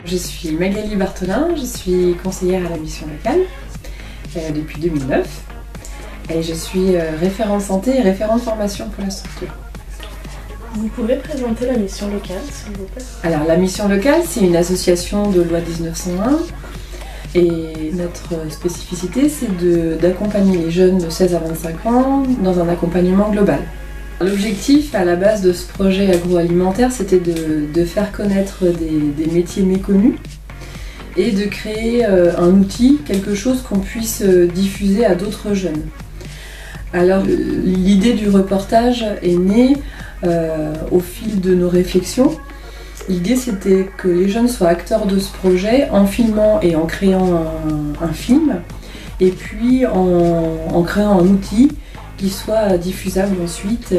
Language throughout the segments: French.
Je suis Magali Bartholin, je suis conseillère à la mission locale depuis 2009 et je suis référente santé et référente formation pour la structure. Vous pouvez présenter la mission locale, s'il vous plaît? Alors la mission locale, c'est une association de loi 1901 et notre spécificité, c'est d'accompagner les jeunes de 16 à 25 ans dans un accompagnement global. L'objectif à la base de ce projet agroalimentaire, c'était de faire connaître des métiers méconnus et de créer un outil, quelque chose qu'on puisse diffuser à d'autres jeunes. Alors l'idée du reportage est née au fil de nos réflexions. L'idée c'était que les jeunes soient acteurs de ce projet en filmant et en créant un film et puis en créant un outil qui soit diffusable ensuite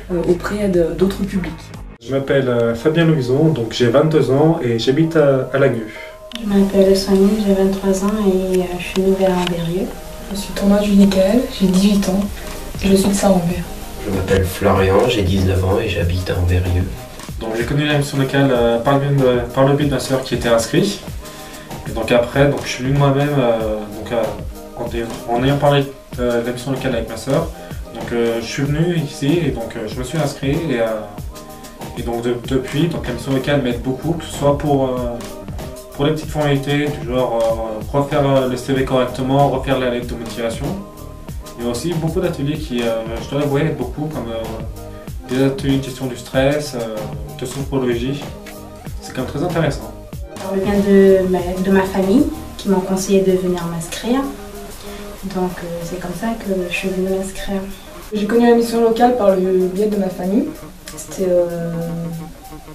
auprès d'autres publics. Je m'appelle Fabien Louison, donc j'ai 22 ans et j'habite à Lagneux. Je m'appelle Sonia, j'ai 23 ans et je suis nouvelle à Ambérieu. Je suis Thomas Judicaël, j'ai 18 ans et je suis de Saint-Rambert. Je m'appelle Florian, j'ai 19 ans et j'habite à Ambérieu. Donc j'ai connu la mission locale par le biais de ma soeur qui était inscrite. Et donc après, je suis venu moi-même en ayant parlé de la mission locale avec ma soeur. Donc je suis venu ici et donc je me suis inscrit et donc depuis la mission locale m'aide beaucoup, que ce soit pour les petites formalités du genre refaire le CV correctement, refaire la lettre de motivation. Il y a aussi beaucoup d'ateliers qui, je dois l'avouer, aident beaucoup, comme des ateliers de gestion du stress, de sophrologie. C'est quand même très intéressant. Je viens de ma famille qui m'ont conseillé de venir m'inscrire. Donc c'est comme ça que je suis venue m'inscrire. J'ai connu la mission locale par le biais de ma famille. C'était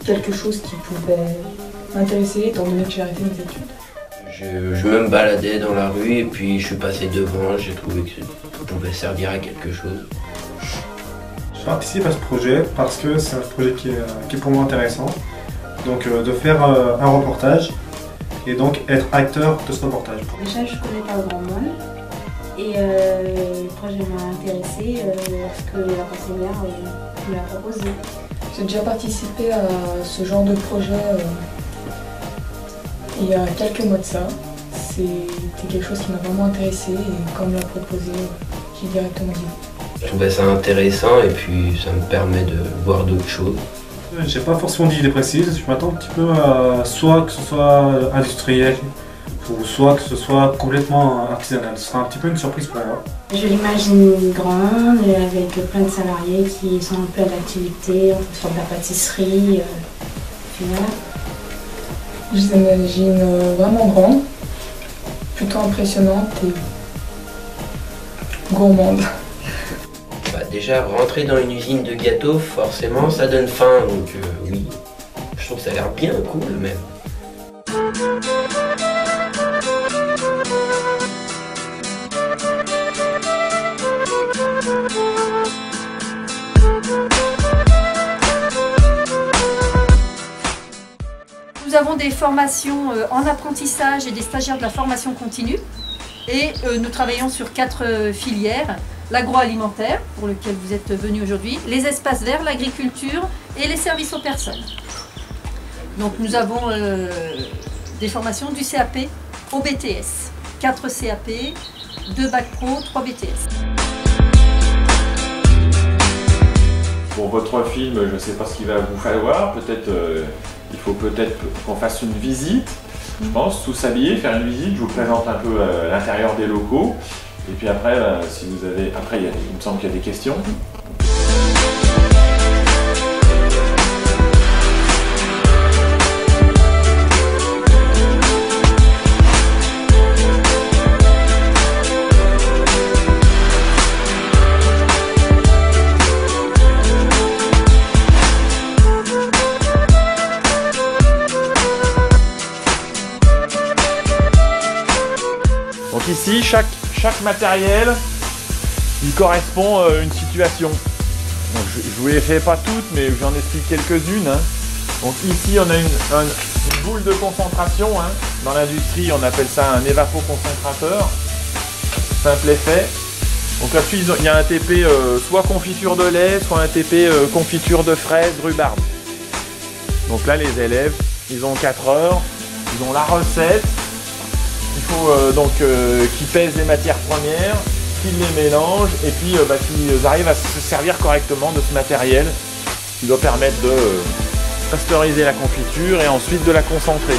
quelque chose qui pouvait m'intéresser étant donné que j'ai arrêté mes études. Je me baladais dans la rue et puis je suis passé devant, j'ai trouvé que ça pouvait servir à quelque chose. Je participe à ce projet parce que c'est un projet qui est pour moi intéressant. Donc de faire un reportage et donc être acteur de ce reportage. Déjà je ne connais pas grand monde et le projet m'a intéressée lorsque la conseillère me l'a proposé. J'ai déjà participé à ce genre de projet il y a quelques mois de ça. C'était quelque chose qui m'a vraiment intéressée et quand on me l'a proposé, j'ai directement dit. Je trouvais ça intéressant et puis ça me permet de voir d'autres choses. J'ai pas forcément d'idée précise, je m'attends un petit peu à soit que ce soit industriel ou soit que ce soit complètement artisanal. Ce sera un petit peu une surprise pour moi. Je l'imagine grande avec plein de salariés qui sont en plein d'activités, en train de faire de la pâtisserie. Puis voilà. Je les imagine vraiment grandes, plutôt impressionnantes et gourmandes. Déjà, rentrer dans une usine de gâteaux, forcément, ça donne faim, donc oui, je trouve que ça a l'air bien cool même. Nous avons des formations en apprentissage et des stagiaires de la formation continue et nous travaillons sur 4 filières. L'agroalimentaire, pour lequel vous êtes venus aujourd'hui, les espaces verts, l'agriculture et les services aux personnes. Donc nous avons des formations du CAP au BTS. 4 CAP, 2 Bac Pro, 3 BTS. Pour votre film, je ne sais pas ce qu'il va vous falloir. Peut-être il faut peut-être qu'on fasse une visite. Je pense, tous s'habiller, faire une visite. Je vous présente un peu l'intérieur des locaux. Et puis après, si vous avez, il me semble qu'il y a des questions. Donc ici, chaque matériel, il correspond à une situation. Donc je ne vous les fais pas toutes, mais j'en explique quelques-unes. Donc ici, on a une boule de concentration. Dans l'industrie, on appelle ça un évapoconcentrateur. Simple effet. Donc là-dessus, il y a un TP soit confiture de lait, soit un TP confiture de fraises, rhubarbe. Donc là, les élèves, ils ont 4 heures, ils ont la recette. Il faut donc qu'ils pèsent les matières premières, qu'ils les mélangent et puis qu'ils arrivent à se servir correctement de ce matériel qui doit permettre de pasteuriser la confiture et ensuite de la concentrer.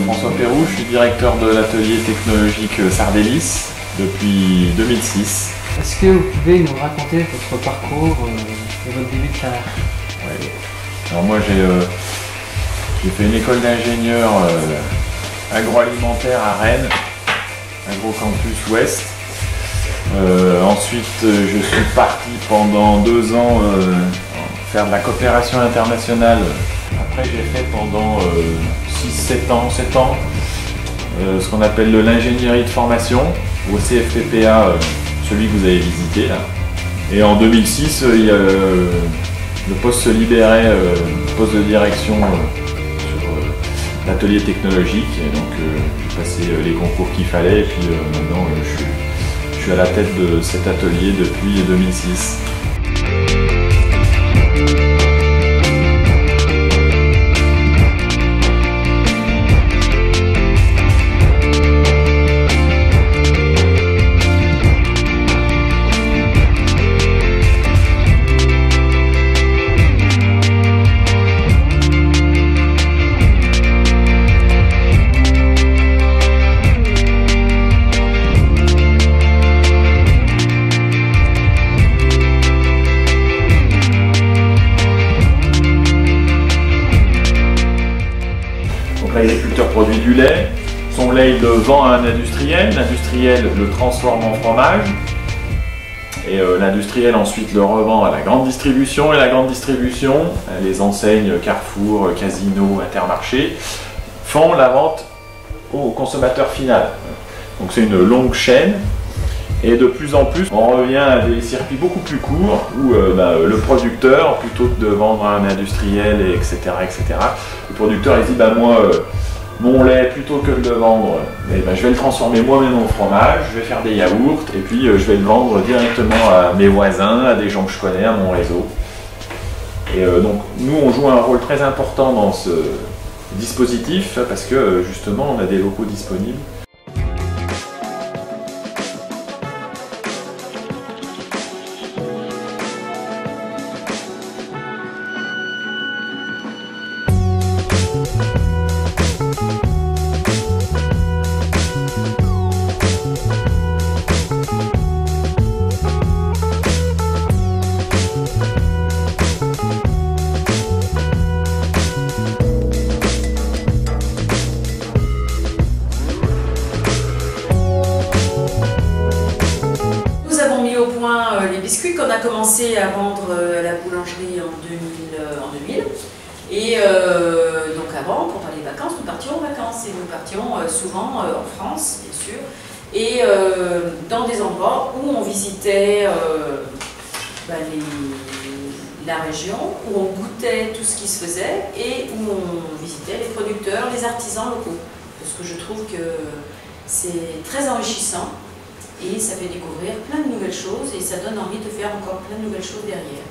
François Pérou, je suis directeur de l'atelier technologique Sardellis depuis 2006. Est-ce que vous pouvez nous raconter votre parcours et votre début de carrière? Ouais. Alors moi j'ai fait une école d'ingénieur agroalimentaire à Rennes, Agrocampus Ouest. Ensuite je suis parti pendant 2 ans faire de la coopération internationale. Après j'ai fait pendant 7 ans, ce qu'on appelle de l'ingénierie de formation, au CFPPA, celui que vous avez visité là. Et en 2006, le poste se libérait, poste de direction sur l'atelier technologique. Et donc j'ai passé les concours qu'il fallait et puis maintenant je suis à la tête de cet atelier depuis 2006. L'agriculteur produit du lait, son lait il le vend à un industriel, l'industriel le transforme en fromage et l'industriel ensuite le revend à la grande distribution et la grande distribution, les enseignes Carrefour, Casino, Intermarché font la vente au consommateur final. Donc c'est une longue chaîne et de plus en plus on revient à des circuits beaucoup plus courts où le producteur, plutôt que de vendre à un industriel etc., le producteur il dit moi mon lait, plutôt que de le vendre, je vais le transformer moi-même en fromage, je vais faire des yaourts et puis je vais le vendre directement à mes voisins, à des gens que je connais, à mon réseau. Et donc nous on joue un rôle très important dans ce dispositif parce que justement on a des locaux disponibles. Les biscuits qu'on a commencé à vendre à la boulangerie en 2000. Et donc avant, pendant les vacances, nous partions en vacances. Et nous partions souvent en France, bien sûr. Et dans des endroits où on visitait la région, où on goûtait tout ce qui se faisait et où on visitait les producteurs, les artisans locaux. Parce que je trouve que c'est très enrichissant. Et ça fait découvrir plein de nouvelles choses et ça donne envie de faire encore plein de nouvelles choses derrière.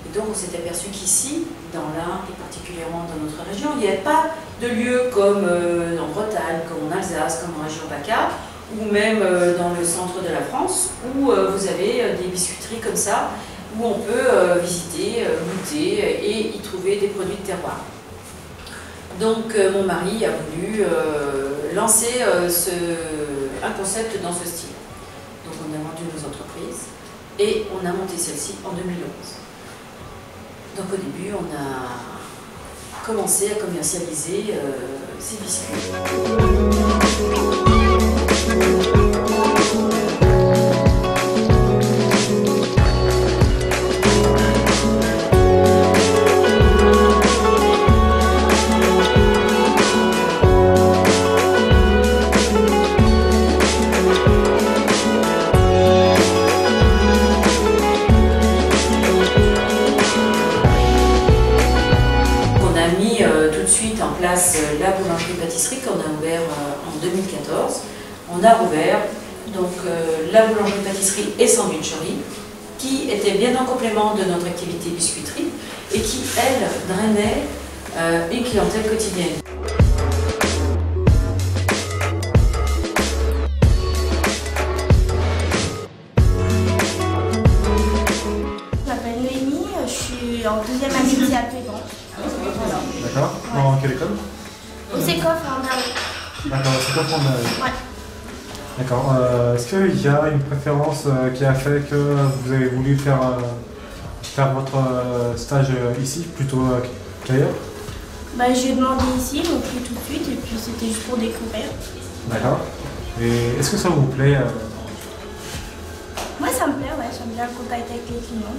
Et donc on s'est aperçu qu'ici, dans l'Ain et particulièrement dans notre région, il n'y avait pas de lieu comme en Bretagne, comme en Alsace, comme en région PACA, ou même dans le centre de la France, où vous avez des biscuiteries comme ça, où on peut visiter, goûter et y trouver des produits de terroir. Donc mon mari a voulu lancé un concept dans ce style. Donc on a vendu nos entreprises et on a monté celle-ci en 2011. Donc au début, on a commencé à commercialiser ces biscuits. Tout de suite en place la boulangerie-pâtisserie qu'on a ouvert en 2014. On a rouvert donc la boulangerie-pâtisserie et sandwicherie qui était bien en complément de notre activité biscuiterie et qui, elle, drainait une clientèle quotidienne. Je m'appelle Noémie, je suis en deuxième année de CAP vente. Voilà. D'accord. Dans quelle école? Au CECOF en Paris. D'accord, au CECOF en Paris. Ouais. D'accord. Est-ce qu'il y a une préférence qui a fait que vous avez voulu faire votre stage ici plutôt qu'ailleurs? Bah, j'ai demandé ici, ils m'ont pris tout de suite et puis c'était juste pour découvrir. D'accord. Et est-ce que ça vous plaît? Moi ça me plaît, ouais, j'aime bien le contact avec les clients.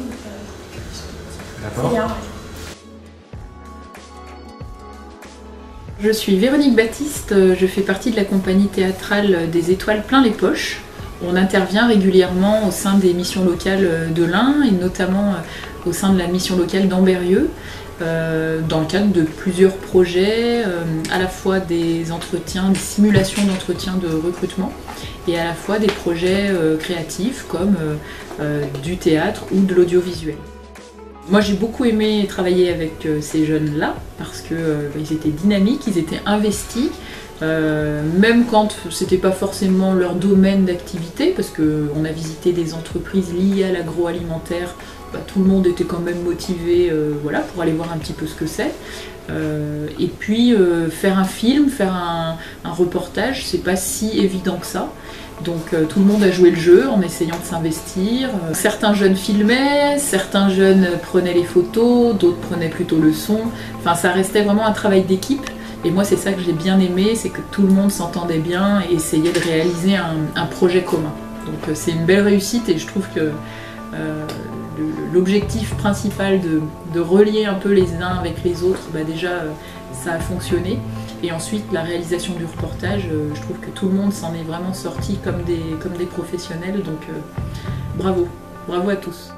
D'accord. C'est bien, ouais. Je suis Véronique Baptiste, je fais partie de la compagnie théâtrale des Étoiles plein les poches. On intervient régulièrement au sein des missions locales de l'Ain et notamment au sein de la mission locale d'Ambérieux dans le cadre de plusieurs projets, à la fois des entretiens, des simulations d'entretien de recrutement et à la fois des projets créatifs comme du théâtre ou de l'audiovisuel. Moi j'ai beaucoup aimé travailler avec ces jeunes-là parce qu'ils étaient dynamiques, ils étaient investis, même quand c'était pas forcément leur domaine d'activité, parce qu'on a visité des entreprises liées à l'agroalimentaire, tout le monde était quand même motivé voilà, pour aller voir un petit peu ce que c'est. Et puis faire un film, faire un reportage, c'est pas si évident que ça. Donc tout le monde a joué le jeu en essayant de s'investir. Certains jeunes filmaient, certains jeunes prenaient les photos, d'autres prenaient plutôt le son. Enfin ça restait vraiment un travail d'équipe. Et moi c'est ça que j'ai bien aimé, c'est que tout le monde s'entendait bien et essayait de réaliser un projet commun. Donc c'est une belle réussite et je trouve que l'objectif principal de relier un peu les uns avec les autres, déjà ça a fonctionné. Et ensuite la réalisation du reportage, je trouve que tout le monde s'en est vraiment sorti comme des professionnels, donc bravo à tous.